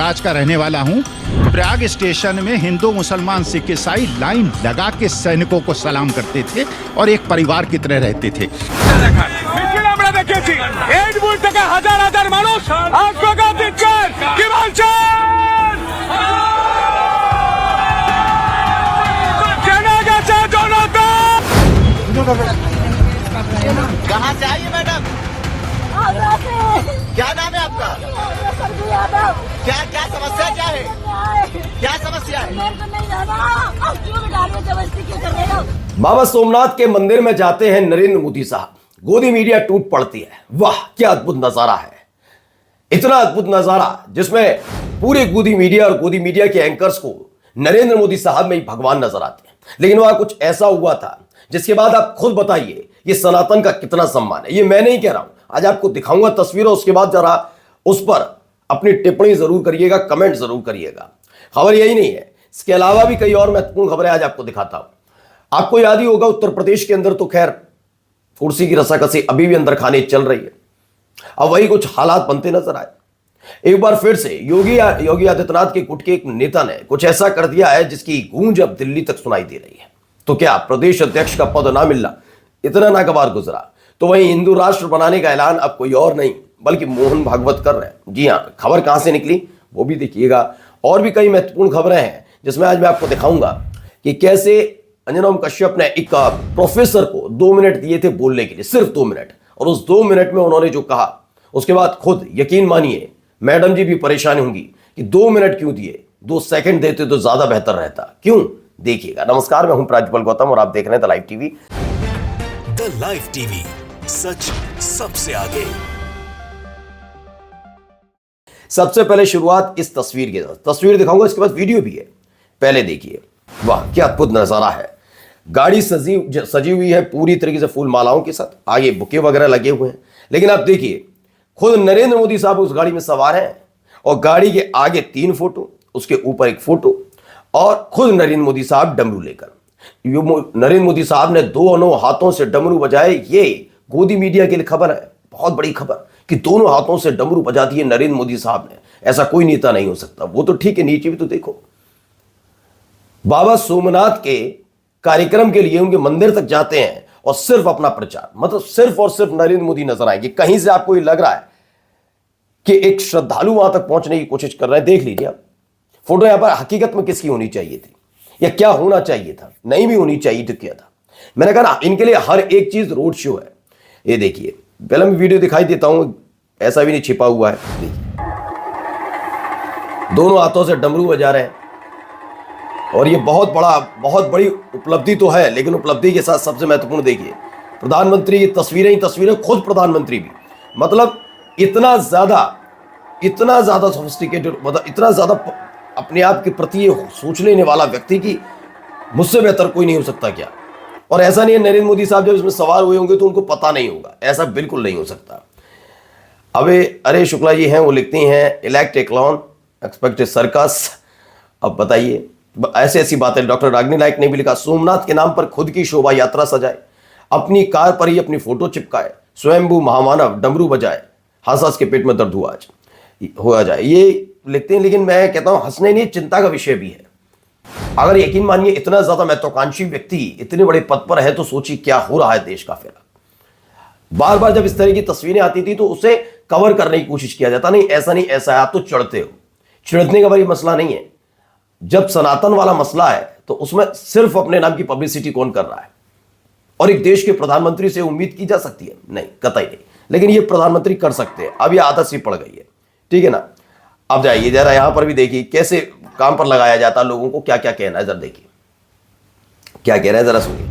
प्रयागराज का रहने वाला हूँ। प्रयाग स्टेशन में हिंदू, मुसलमान, सिख, ईसाई लाइन लगा के सैनिकों को सलाम करते थे और एक परिवार की तरह रहते थे। कहाँ से आई मैडम? क्या नाम है आपका? क्या क्या समस्या क्या है? क्या समस्या है? बाबा सोमनाथ के मंदिर में जाते हैं नरेंद्र मोदी साहब, गोदी मीडिया टूट पड़ती है। वाह क्या अद्भुत नजारा है, इतना अद्भुत नजारा जिसमें पूरे गोदी मीडिया और गोदी मीडिया के एंकर्स को नरेंद्र मोदी साहब में ही भगवान नजर आते हैं। लेकिन वहां कुछ ऐसा हुआ था जिसके बाद आप खुद बताइए ये सनातन का कितना सम्मान है। ये मैं नहीं कह रहा हूं, आज आपको दिखाऊंगा तस्वीरों, उसके बाद जरा उस पर अपनी टिप्पणी जरूर करिएगा, कमेंट जरूर करिएगा। खबर यही नहीं है, इसके अलावा भी कई और महत्वपूर्ण खबरें आज आपको दिखाता हूं। आपको याद ही होगा उत्तर प्रदेश के अंदर तो खैर कुर्सी की रस्साकसी अभी भी अंदर खाने चल रही है। अब वही कुछ हालात बनते नजर आए। एक बार फिर से योगी आदित्यनाथ के गुट के एक नेता ने कुछ ऐसा कर दिया है जिसकी गूंज अब दिल्ली तक सुनाई दे रही है। तो क्या प्रदेश अध्यक्ष का पद ना मिलना इतना नागवार गुजरा? तो वहीं हिंदू राष्ट्र बनाने का ऐलान अब कोई और नहीं बल्कि मोहन भागवत कर रहे हैं। जी हां, खबर कहां से निकली वो भी देखिएगा। और भी कई महत्वपूर्ण खबरें हैं जिसमें आज मैं आपको दिखाऊंगा कि कैसे अंजनम कश्यप ने एक प्रोफेसर को 2 मिनट दिए थे बोलने के लिए, सिर्फ 2 मिनट, और उस 2 मिनट में उन्होंने जो कहा उसके बाद खुद यकीन मानिए मैडम जी भी परेशान होंगी कि 2 मिनट क्यों दिए, 2 सेकंड देते तो ज्यादा बेहतर रहता। क्यों, देखिएगा। नमस्कार, मैं हूं प्राज्वल गौतम और आप देख रहे हैं the live TV. The live TV, सच सबसे आगे। सबसे पहले शुरुआत इस तस्वीर के साथ, तस्वीर दिखाऊंगा, इसके बाद वीडियो भी है। पहले देखिए, वाह क्या अद्भुत नजारा है। गाड़ी सजी हुई है पूरी तरीके से फूल मालाओं के साथ, आगे बुके वगैरह लगे हुए हैं। लेकिन आप देखिए खुद नरेंद्र मोदी साहब उस गाड़ी में सवार हैं और गाड़ी के आगे 3 फोटो, उसके ऊपर 1 फोटो और खुद नरेंद्र मोदी साहब डमरू लेकर। नरेंद्र मोदी साहब ने 2 हाथों से डमरू बजाए। ये गोदी मीडिया के लिए खबर है, बहुत बड़ी खबर, कि 2 हाथों से डमरू बजा दिए नरेंद्र मोदी साहब ने। ऐसा कोई नेता नहीं हो सकता। वो तो ठीक है, नीचे भी तो देखो, बाबा सोमनाथ के कार्यक्रम के लिए उनके मंदिर तक जाते हैं और सिर्फ अपना प्रचार, मतलब सिर्फ और सिर्फ नरेंद्र मोदी नजर आएंगे। कहीं से आपको ये लग रहा है कि एक श्रद्धालु वहां तक पहुंचने की कोशिश कर रहे हैं। देख लीजिए आप फोटो, यहां पर हकीकत में किसकी होनी चाहिए थी या क्या होना चाहिए था, नहीं भी होनी चाहिए तो क्या था। मैंने कहा ना, इनके लिए हर एक चीज रोड शो है। ये देखिए, पहले मैं वीडियो दिखाई देता हूं, ऐसा भी नहीं छिपा हुआ है। देखिए 2 हाथों से डमरू बजा रहे हैं और ये बहुत बड़ी उपलब्धि तो है। लेकिन उपलब्धि के साथ सबसे महत्वपूर्ण देखिए, प्रधानमंत्री की तस्वीरें ही तस्वीरें, खुद प्रधानमंत्री भी, मतलब इतना ज्यादा सोफिस्टिकेटेड, मतलब इतना ज्यादा अपने आप के प्रति ये सोच लेने वाला व्यक्ति की मुझसे बेहतर कोई नहीं हो सकता क्या। और ऐसा नहीं है नरेंद्र मोदी साहब जब इसमें सवार हुए होंगे तो उनको पता नहीं होगा, ऐसा बिल्कुल नहीं हो सकता। अरे शुक्ला जी हैं, वो लिखती हैं इलेक्ट ए क्लाउन एक्सपेक्ट ए सर्कस। अब बताइए, ऐसी बातें। डॉक्टर रागिनी नायक ने भी लिखा, सोमनाथ के नाम पर खुद की शोभा यात्रा सजाए, अपनी कार पर ही अपनी फोटो चिपकाए, स्वयंभू महामानव डमरू बजाए, हंस के पेट में दर्द हो जाए। ये लिखते हैं। लेकिन मैं कहता हूं हंसने नहीं, चिंता का विषय भी है। अगर यकीन मानिए इतना ज्यादा महत्वाकांक्षी व्यक्ति इतने बड़े पद पर है तो सोचिए क्या हो रहा है देश का। फिर बार बार जब इस तरह की तस्वीरें आती थी तो उसे कवर करने की कोशिश किया जाता, नहीं ऐसा नहीं, ऐसा है, आप तो चढ़ते हो। चिढ़ने का भाई मसला नहीं है। जब सनातन वाला मसला है तो उसमें सिर्फ अपने नाम की पब्लिसिटी कौन कर रहा है? और एक देश के प्रधानमंत्री से उम्मीद की जा सकती है? नहीं, कतई नहीं। लेकिन ये प्रधानमंत्री कर सकते हैं। अब ये आदत सी पड़ गई है, ठीक है ना। अब जाइए जरा यहां पर भी देखिए कैसे काम पर लगाया जाता है लोगों को, क्या क्या कहना है, जरा देखिए क्या कह रहे हैं, जरा सुनिए।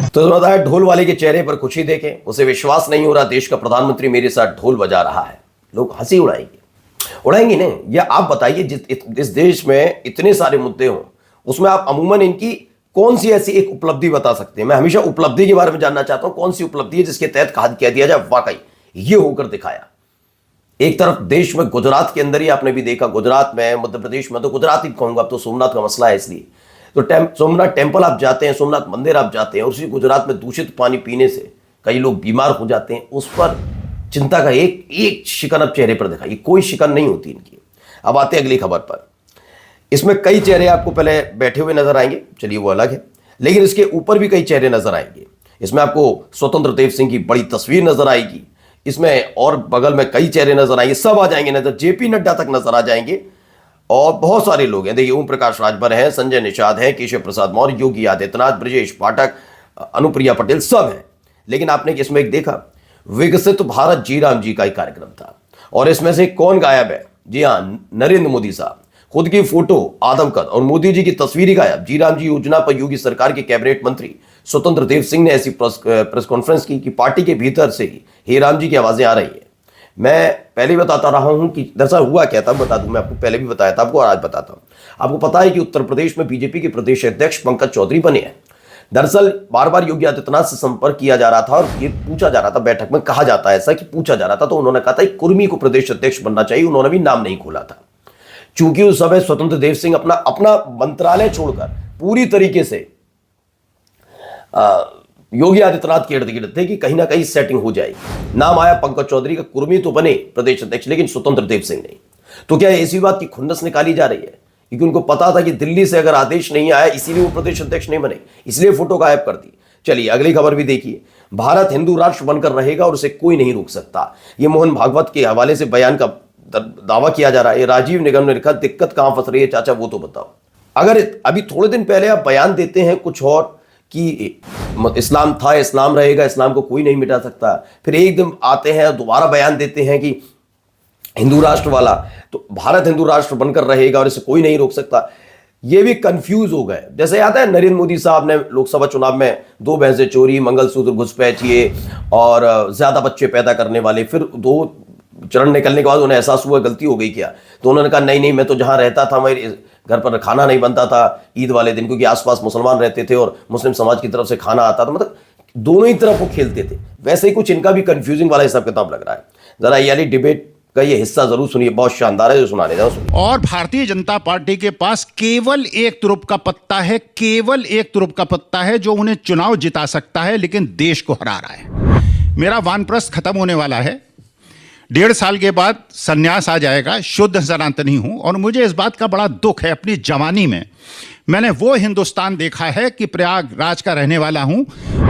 तो बताया, ढोल वाले के चेहरे पर खुशी देखें, उसे विश्वास नहीं हो रहा देश का प्रधानमंत्री मेरे साथ ढोल बजा रहा है। लोग हंसी उड़ाएंगे नहीं। या आप बताइए, इस देश में इतने सारे मुद्दे हों उसमें आप अमूमन इनकी कौन सी ऐसी एक उपलब्धि बता सकते हैं? मैं हमेशा उपलब्धि के बारे में जानना चाहता हूं, कौन सी उपलब्धि है जिसके तहत कह दिया जाए वाकई ये होकर दिखाया। एक तरफ देश में गुजरात के अंदर ही आपने भी देखा, गुजरात में, मध्य प्रदेश में, तो गुजरात ही कहूंगा, अब तो सोमनाथ का मसला है इसलिए। तो सोमनाथ टेम्पल आप जाते हैं, सोमनाथ मंदिर आप जाते हैं, उसी गुजरात में दूषित पानी पीने से कई लोग बीमार हो जाते हैं। उस पर चिंता का एक शिकन अब चेहरे पर दिखाई, कोई शिकन नहीं होती इनकी। अब आते हैं अगली खबर पर। इसमें कई चेहरे आपको पहले बैठे हुए नजर आएंगे, चलिए वो अलग है, लेकिन इसके ऊपर भी कई चेहरे नजर आएंगे। इसमें आपको स्वतंत्र देव सिंह की बड़ी तस्वीर नजर आएगी, इसमें और बगल में कई चेहरे नजर आएंगे, सब आ जाएंगे नजर, जेपी नड्डा तक नजर आ जाएंगे और बहुत सारे लोग हैं। देखिए ओम प्रकाश राजभर हैं, संजय निषाद हैं, केशव प्रसाद मौर्य, योगी आदित्यनाथ, ब्रजेश पाठक, अनुप्रिया पटेल, सब हैं। लेकिन आपने इसमें एक देखा, विकसित भारत जी राम जी का एक कार्यक्रम था और इसमें से कौन गायब है? जी हाँ, नरेंद्र मोदी साहब, खुद की फोटो आदमकद और मोदी जी की तस्वीर ही गायब। जी राम जी योजना पर योगी सरकार के कैबिनेट मंत्री स्वतंत्र देव सिंह ने ऐसी प्रेस कॉन्फ्रेंस की कि पार्टी के भीतर से ही हे राम जी की आवाजें आ रही है। मैं पहले ही बताता रहा हूं कि दरअसल हुआ क्या था, बता दूं, मैं आपको पहले भी बताया था आपको और आज बताता हूं। आपको पता है कि उत्तर प्रदेश में बीजेपी के प्रदेश अध्यक्ष पंकज चौधरी बने हैं। दरअसल बार बार योगी आदित्यनाथ से संपर्क किया जा रहा था और ये पूछा जा रहा था, बैठक में कहा जाता है ऐसा कि पूछा जा रहा था, तो उन्होंने कहा था कुर्मी को प्रदेश अध्यक्ष बनना चाहिए। उन्होंने भी नाम नहीं खोला था, चूंकि उस समय स्वतंत्र देव सिंह अपना मंत्रालय छोड़कर पूरी तरीके से योगी आदित्यनाथ के इर्द गिर्द थे कि कहीं ना कहीं सेटिंग हो जाएगी। नाम आया पंकज चौधरी का, कुर्मी तो बने प्रदेश अध्यक्ष, लेकिन स्वतंत्र देव सिंह नहीं। तो क्या ऐसी बात की खुन्नस निकाली जा रही है? क्योंकि उनको पता था कि दिल्ली से अगर आदेश नहीं आया, इसीलिए वो प्रदेश अध्यक्ष नहीं बने, इसलिए फोटो गायब कर दी। चलिए अगली खबर भी देखिए। भारत हिंदू राष्ट्र बनकर रहेगा और उसे कोई नहीं रोक सकता, ये मोहन भागवत के हवाले से बयान का दावा किया जा रहा है। राजीव निगम ने लिखा, दिक्कत कहां फंस रही है चाचा वो तो बताओ। अगर अभी थोड़े दिन पहले आप बयान देते हैं कुछ और कि इस्लाम था, इस्लाम रहेगा, इस्लाम को कोई नहीं मिटा सकता, फिर एक दिन आते हैं और दोबारा बयान देते हैं कि हिंदू राष्ट्र वाला, तो भारत हिंदू राष्ट्र बनकर रहेगा और इसे कोई नहीं रोक सकता। ये भी कंफ्यूज हो गए। जैसे याद है नरेंद्र मोदी साहब ने लोकसभा चुनाव में 2 भैंसें चोरी, मंगलसूत्र घुसपैठिए और ज्यादा बच्चे पैदा करने वाले, फिर 2 चरण निकलने के बाद उन्हें एहसास हुआ गलती हो गई क्या, तो उन्होंने कहा नहीं मैं तो जहां रहता था मेरे घर पर खाना नहीं बनता था ईद वाले दिन, क्योंकि आसपास मुसलमान रहते थे और मुस्लिम समाज की तरफ से खाना आता था। मतलब दोनों ही तरफ वो खेलते थे। वैसे ही कुछ इनका भी कंफ्यूजिंग वाला हिसाब किताब लग रहा है। जरा यानी डिबेट का ये हिस्सा जरूर सुनिए, बहुत शानदार है, जो सुनाने जाओ सुनिए। और भारतीय जनता पार्टी के पास केवल एक तुरुप का पत्ता है, केवल एक तुरुप का पत्ता है जो उन्हें चुनाव जिता सकता है, लेकिन देश को हरा रहा है। मेरा वानप्रस्थ खत्म होने वाला है, 1.5 साल के बाद सन्यास आ जाएगा, शुद्ध सनातनी हूं और मुझे इस बात का बड़ा दुख है। अपनी जवानी में मैंने वो हिंदुस्तान देखा है कि प्रयागराज का रहने वाला हूं।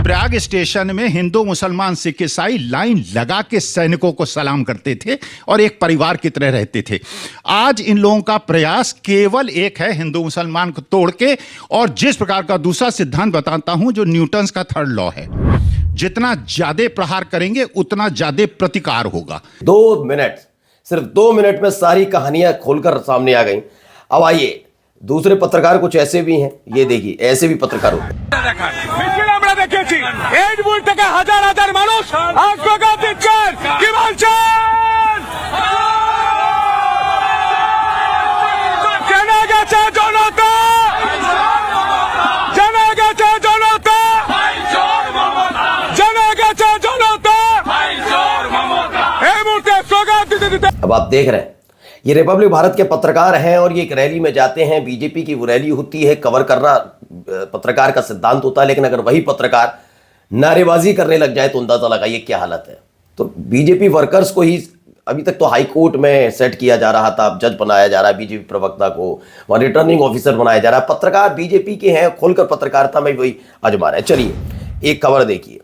प्रयाग स्टेशन में हिंदू, मुसलमान, सिख, ईसाई लाइन लगा के सैनिकों को सलाम करते थे और एक परिवार की तरह रहते थे। आज इन लोगों का प्रयास केवल एक है, हिंदू मुसलमान को तोड़ के, और जिस प्रकार का दूसरा सिद्धांत बताता हूं जो न्यूटन का 3rd लॉ है, जितना ज्यादा प्रहार करेंगे उतना ज्यादा प्रतिकार होगा। 2 मिनट, सिर्फ 2 मिनट में सारी कहानियां खोलकर सामने आ गई। अब आइए, दूसरे पत्रकार कुछ ऐसे भी हैं, ये देखिए, ऐसे भी पत्रकार होते हैं। হাজার মানুষ আত্মঘাত দিচ্ছেন কি বলছেন? জেনে গেছে জনতা, জেনে গেছে জনতা, জেনে গেছে জনতা, এই মুহূর্তে স্লোগান দিতে দিতে। अब आप देख रहे हैं ये रिपब्लिक भारत के पत्रकार हैं और ये एक रैली में जाते हैं, बीजेपी की वो रैली होती है, कवर करना पत्रकार का सिद्धांत होता है, लेकिन अगर वही पत्रकार नारेबाजी करने लग जाए तो अंदाजा लगाइए क्या हालत है। तो बीजेपी वर्कर्स को ही अभी तक तो हाई कोर्ट में सेट किया जा रहा था, जज बनाया जा रहा है बीजेपी प्रवक्ता को, वहां रिटर्निंग ऑफिसर बनाया जा रहा है। पत्रकार बीजेपी के हैं, खोलकर पत्रकारिता में वही आजमा रहे हैं। चलिए एक खबर देखिए,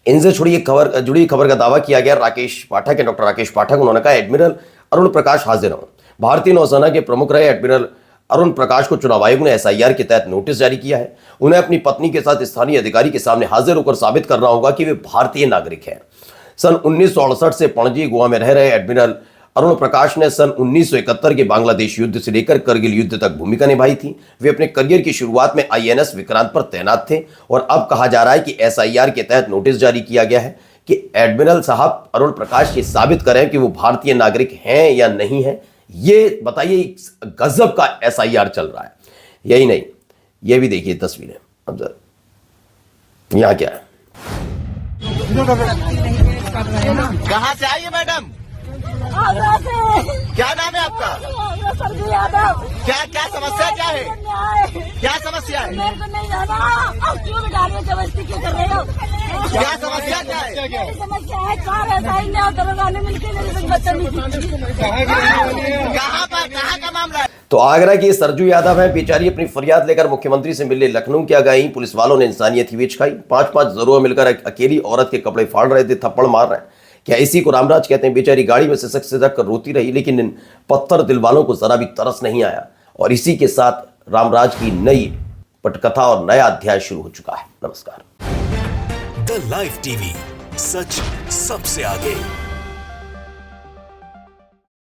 इनसे जुड़ी खबर का दावा किया गया राकेश पाठक है, डॉक्टर राकेश पाठक। उन्होंने कहा एडमिरल अरुण प्रकाश हाजिर हों। भारतीय नौसेना के प्रमुख रहे एडमिरल अरुण प्रकाश को चुनाव आयोग ने एसआईआर के तहत नोटिस जारी किया है। उन्हें अपनी पत्नी के साथ स्थानीय अधिकारी के सामने हाजिर होकर साबित करना होगा कि वे भारतीय नागरिक हैं। सन 1968 से पणजी, गोवा में रह रहे एडमिरल अरुण प्रकाश ने सन 1971 के बांग्लादेश युद्ध से लेकर करगिल युद्ध तक भूमिका निभाई थी। वे अपने करियर की शुरुआत में आईएनएस विक्रांत पर तैनात थे और अब कहा जा रहा है कि एसआईआर के तहत नोटिस जारी किया गया है कि एडमिरल साहब अरुण प्रकाश ये साबित करें कि वो भारतीय नागरिक हैं या नहीं है। ये बताइए, गजब का एसआईआर चल रहा है। यही नहीं, ये भी देखिए तस्वीरें। अब जरा यहाँ क्या है, कहाँ से आई है मैडम? आगरा से। क्या नाम है आपका? सरजू यादव। क्या क्या समस्या क्या है? न्याय। क्या है? मेरे को नहीं जाना। आप क्यों बिठा रहे हो? जबरदस्ती क्यों कर रहे हो? क्या समस्या क्या है? मेरी समस्या है, कार है, साइन ले आओ, दरोगा ने मिलकर मेरे संग बदतमीजी। कहाँ पर, कहाँ का मामला है? तो आगरा की सरजू यादव है, बेचारी अपनी फरियाद लेकर मुख्यमंत्री से मिलने लखनऊ क्या गई। पुलिस वालों ने इंसानियत ही बेच खाई। 5-5 जरूर मिलकर अकेली औरत के कपड़े फाड़ रहे थे, थप्पड़ मार रहे हैं। क्या इसी को रामराज कहते हैं? बेचारी गाड़ी में सिसक सिसक कर रोती रही, लेकिन इन पत्थर दिल वालों को जरा भी तरस नहीं आया। और इसी के साथ रामराज की नई पटकथा और नया अध्याय शुरू हो चुका है। नमस्कार। द लाइव टीवी, सच सबसे आगे।